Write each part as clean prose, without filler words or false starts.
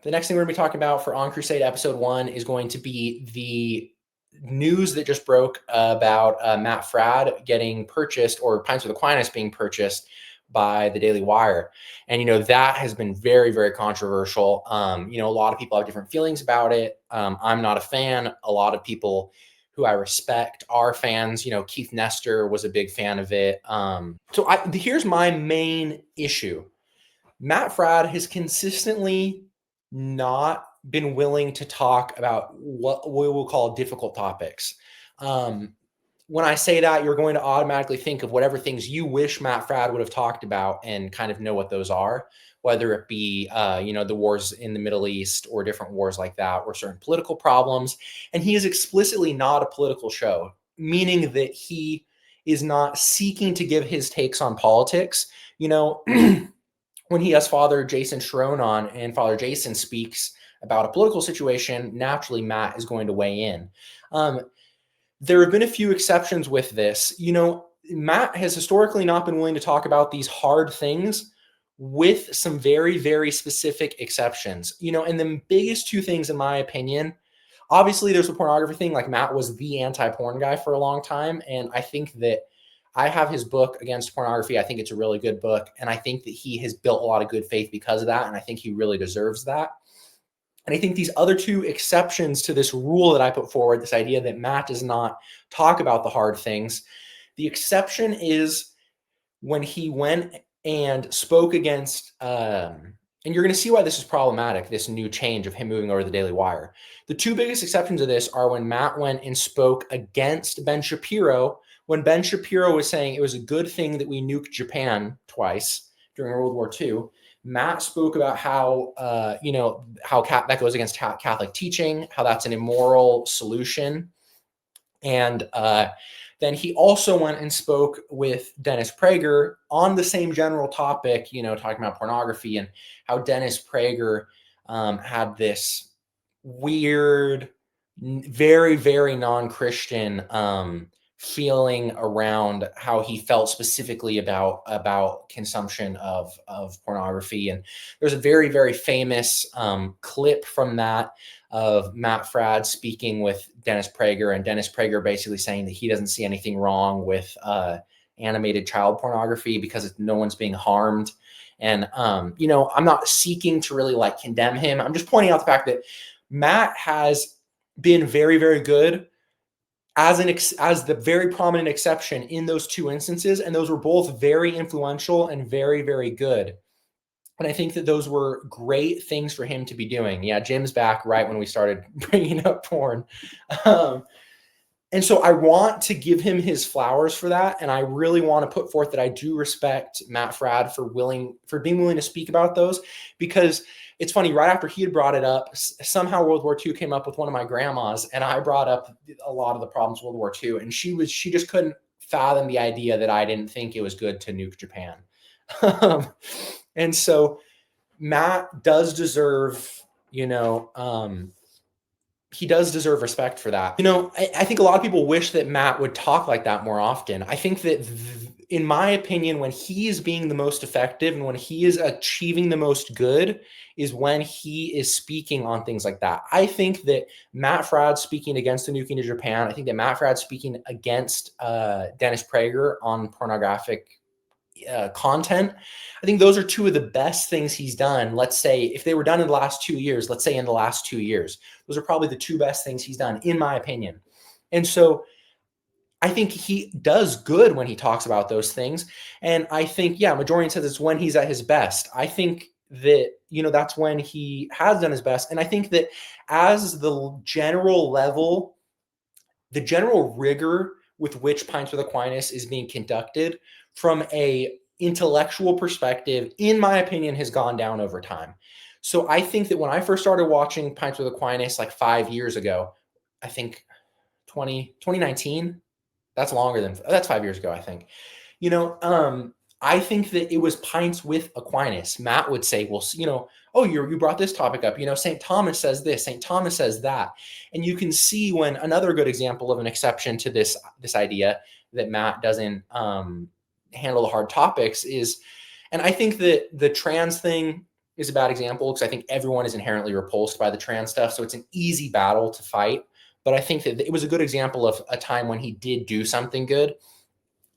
The next thing we're going to be talking about for On Crusade episode 1 is going to be the news that just broke about Matt Fradd getting purchased, or Pints with Aquinas being purchased by the Daily Wire. And, that has been very, very controversial. A lot of people have different feelings about it. I'm not a fan. A lot of people who I respect are fans. Keith Nestor was a big fan of it. Here's my main issue. Matt Fradd has consistently not been willing to talk about what we will call difficult topics. When I say that, you're going to automatically think of whatever things you wish Matt Fradd would have talked about and kind of know what those are, whether it be, the wars in the Middle East or different wars like that, or certain political problems. And he is explicitly not a political show, meaning that he is not seeking to give his takes on politics. When he has Father Jason Sharon on and Father Jason speaks about a political situation, naturally Matt is going to weigh in. There have been a few exceptions with this. Matt has historically not been willing to talk about these hard things, with some very, very specific exceptions. And the biggest two things, in my opinion, obviously there's the pornography thing. Like, Matt was the anti-porn guy for a long time. And I think that I have his book Against Pornography. I think it's a really good book. And I think that he has built a lot of good faith because of that. And I think he really deserves that. And I think these other two exceptions to this rule that I put forward, this idea that Matt does not talk about the hard things, the exception is when he went and spoke against, and you're going to see why this is problematic, this new change of him moving over to the Daily Wire. The two biggest exceptions of this are when Matt went and spoke against Ben Shapiro, when Ben Shapiro was saying it was a good thing that we nuked Japan twice during World War II. Matt spoke about how, that goes against Catholic teaching, how that's an immoral solution. And then he also went and spoke with Dennis Prager on the same general topic, talking about pornography, and how Dennis Prager had this weird, very, very non-Christian feeling around how he felt specifically about consumption of pornography. And there's a very, very famous clip from that of Matt Fradds speaking with Dennis Prager, and Dennis Prager basically saying that he doesn't see anything wrong with animated child pornography because no one's being harmed. And, I'm not seeking to really condemn him. I'm just pointing out the fact that Matt has been very, very good as the very prominent exception in those two instances. And those were both very influential and very, very good. And I think that those were great things for him to be doing. Yeah, Jim's back right when we started bringing up porn. And so I want to give him his flowers for that. And I really want to put forth that I do respect Matt Fradd for being willing to speak about those, because it's funny, right after he had brought it up, somehow World War II came up with one of my grandmas, and I brought up a lot of the problems of World War II. And she just couldn't fathom the idea that I didn't think it was good to nuke Japan. And so Matt does deserve, he does deserve respect for that. I think a lot of people wish that Matt would talk like that more often. I think that, in my opinion, when he is being the most effective and when he is achieving the most good is when he is speaking on things like that. I think that Matt Fradd speaking against the nuking of Japan, I think that Matt Fradd speaking against Dennis Prager on pornographic content, I think those are two of the best things he's done. Let's say if they were done in the last 2 years, those are probably the two best things he's done, in my opinion. And so I think he does good when he talks about those things. And I think, Majorian says it's when he's at his best. I think that, that's when he has done his best. And I think that as the general level, the general rigor with which Pints with Aquinas is being conducted from a intellectual perspective, in my opinion, has gone down over time. So I think that when I first started watching Pints with Aquinas 5 years ago, I think 2019, that's 5 years ago, I think. I think that it was Pints with Aquinas. Matt would say, well, oh, you brought this topic up. St. Thomas says this, St. Thomas says that. And you can see when another good example of an exception to this idea that Matt doesn't handle the hard topics is, and I think that the trans thing, is a bad example because I think everyone is inherently repulsed by the trans stuff. So it's an easy battle to fight. But I think that it was a good example of a time when he did do something good.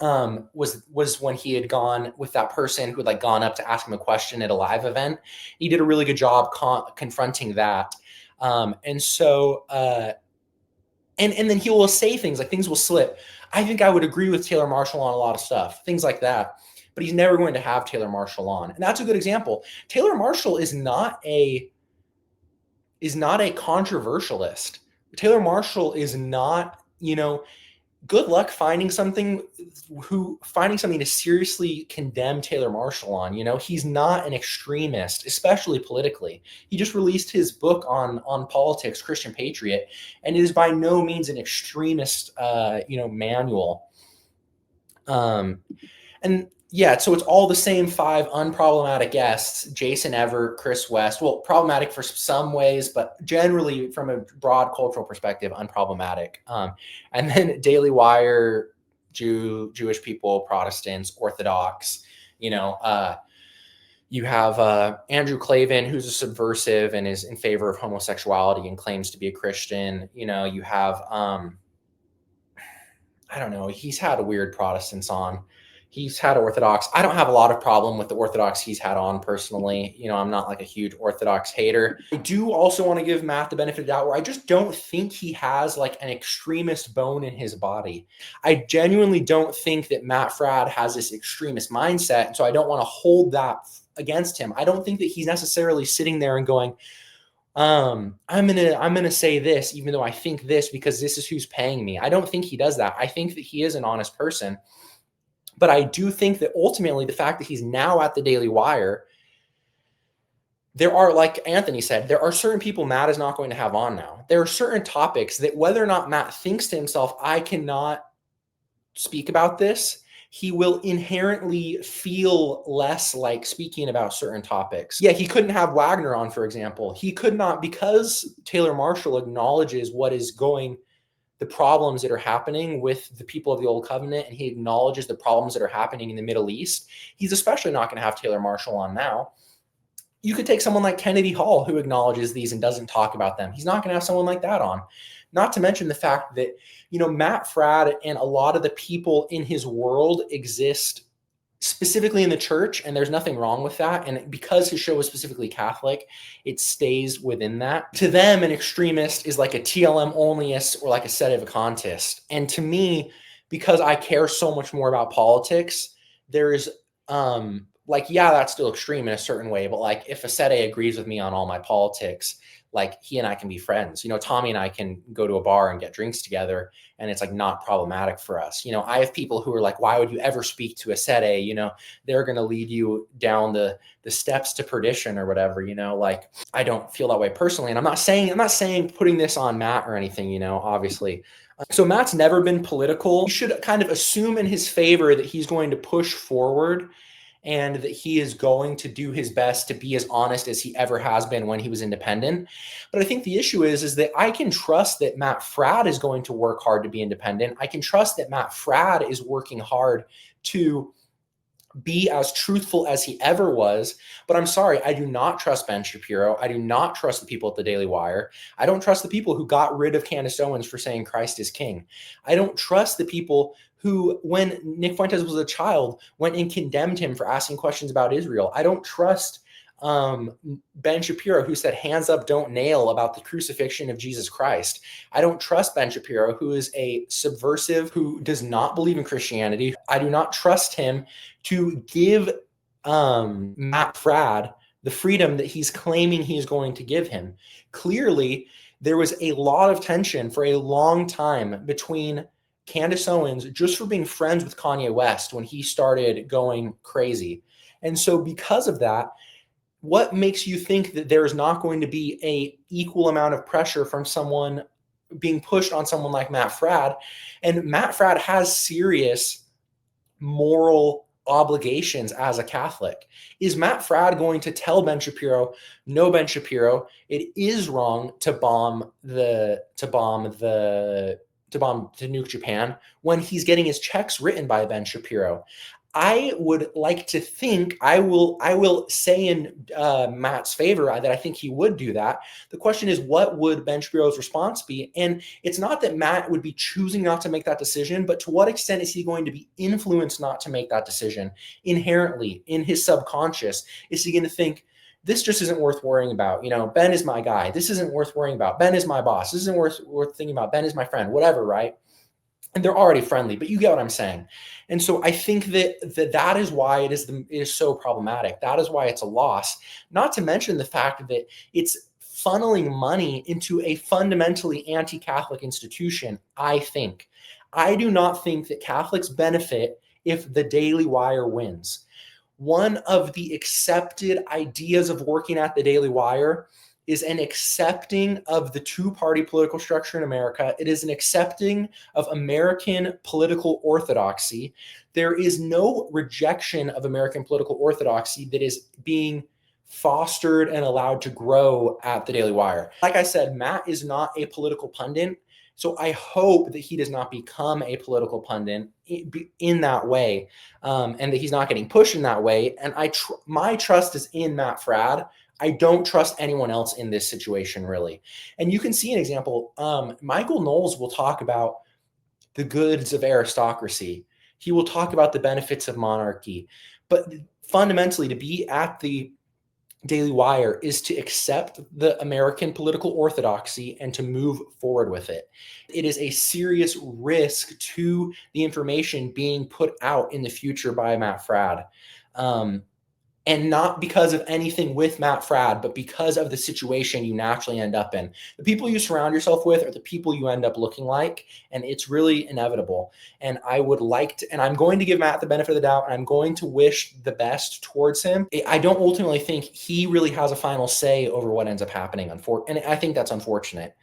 Was when he had gone with that person who had like gone up to ask him a question at a live event. He did a really good job confronting that. And so, and then he will say things like things will slip. I think I would agree with Taylor Marshall on a lot of stuff, things like that. But he's never going to have Taylor Marshall on, and that's a good example. Taylor Marshall is not a controversialist. Taylor Marshall is not, good luck finding something to seriously condemn Taylor Marshall on. He's not an extremist, especially politically. He just released his book on politics, Christian Patriot, and it is by no means an extremist manual. And yeah, so it's all the same 5 unproblematic guests: Jason Everett, Chris West. Well, problematic for some ways, but generally from a broad cultural perspective, unproblematic. And then Daily Wire, Jewish people, Protestants, Orthodox. You have Andrew Klavan, who's a subversive and is in favor of homosexuality and claims to be a Christian. You have, I don't know, he's had weird Protestants on. He's had Orthodox. I don't have a lot of problem with the Orthodox he's had on personally. I'm not like a huge Orthodox hater. I do also want to give Matt the benefit of the doubt where I just don't think he has like an extremist bone in his body. I genuinely don't think that Matt Fradds has this extremist mindset. And so I don't want to hold that against him. I don't think that he's necessarily sitting there and going, I'm gonna say this, even though I think this, because this is who's paying me. I don't think he does that. I think that he is an honest person. But I do think that ultimately the fact that he's now at the Daily Wire, there are, like Anthony said, there are certain people Matt is not going to have on now. There are certain topics that whether or not Matt thinks to himself, I cannot speak about this, he will inherently feel less like speaking about certain topics. Yeah, he couldn't have Wagner on, for example. He could not, because Taylor Marshall acknowledges the problems that are happening with the people of the Old Covenant, and he acknowledges the problems that are happening in the Middle East. He's especially not going to have Taylor Marshall on now. You could take someone like Kennedy Hall, who acknowledges these and doesn't talk about them. He's not going to have someone like that on. Not to mention the fact that, Matt Fradds and a lot of the people in his world exist specifically in the church, and there's nothing wrong with that. And because his show is specifically Catholic, it stays within that. To them, an extremist is like a TLM onlyist or like a sedevacantist. And to me, because I care so much more about politics, there's that's still extreme in a certain way. But like if a sede agrees with me on all my politics, like he and I can be friends. Tommy and I can go to a bar and get drinks together, and it's like not problematic for us. I have people who are like, why would you ever speak to a sede? They're going to lead you down the steps to perdition or whatever. Like I don't feel that way personally. And I'm not saying putting this on Matt or anything, obviously. So Matt's never been political. You should kind of assume in his favor that he's going to push forward and that he is going to do his best to be as honest as he ever has been when he was independent. But I think the issue is that I can trust that Matt Fradds is going to work hard to be independent. I can trust that Matt Fradds is working hard to be as truthful as he ever was. But I'm sorry, I do not trust Ben Shapiro. I do not trust the people at the Daily Wire. I don't trust the people who got rid of Candace Owens for saying Christ is king. I don't trust the people who, when Nick Fuentes was a child, went and condemned him for asking questions about Israel. I don't trust Ben Shapiro, who said hands up, don't nail about the crucifixion of Jesus Christ. I don't trust Ben Shapiro, who is a subversive, who does not believe in Christianity. I do not trust him to give Matt Fradds the freedom that he's claiming he's going to give him. Clearly, there was a lot of tension for a long time between Candace Owens just for being friends with Kanye West when he started going crazy. And so because of that, what makes you think that there is not going to be a equal amount of pressure from someone being pushed on someone like Matt Fradds? And Matt Fradds has serious moral obligations as a Catholic. Is Matt Fradds going to tell Ben Shapiro, no, Ben Shapiro, it is wrong to nuke Japan, when he's getting his checks written by Ben Shapiro? I would like to think I will say in Matt's favor that I think he would do that. The question is, what would Ben Shapiro's response be? And it's not that Matt would be choosing not to make that decision, but to what extent is he going to be influenced not to make that decision inherently in his subconscious? Is he going to think, this just isn't worth worrying about? Ben is my guy. This isn't worth worrying about. Ben is my boss. This isn't worth thinking about. Ben is my friend. Whatever, right? And they're already friendly, but you get what I'm saying. And so I think that is why it is so problematic. That is why it's a loss. Not to mention the fact that it's funneling money into a fundamentally anti-Catholic institution. I do not think that Catholics benefit if the Daily Wire wins. One of the accepted ideas of working at the Daily Wire is an accepting of the two-party political structure in America. It is an accepting of American political orthodoxy. There is no rejection of American political orthodoxy that is being fostered and allowed to grow at the Daily Wire. Like I said, Matt is not a political pundit, so I hope that he does not become a political pundit in that way, and that he's not getting pushed in that way. And my trust is in Matt Fradd. I don't trust anyone else in this situation, really. And you can see an example. Michael Knowles will talk about the goods of aristocracy. He will talk about the benefits of monarchy. But fundamentally, to be at the Daily Wire is to accept the American political orthodoxy and to move forward with it. It is a serious risk to the information being put out in the future by Matt Fradd. And not because of anything with Matt Fradd, but because of the situation you naturally end up in. The people you surround yourself with are the people you end up looking like, and it's really inevitable. And I'm going to give Matt the benefit of the doubt, and I'm going to wish the best towards him. I don't ultimately think he really has a final say over what ends up happening, and I think that's unfortunate.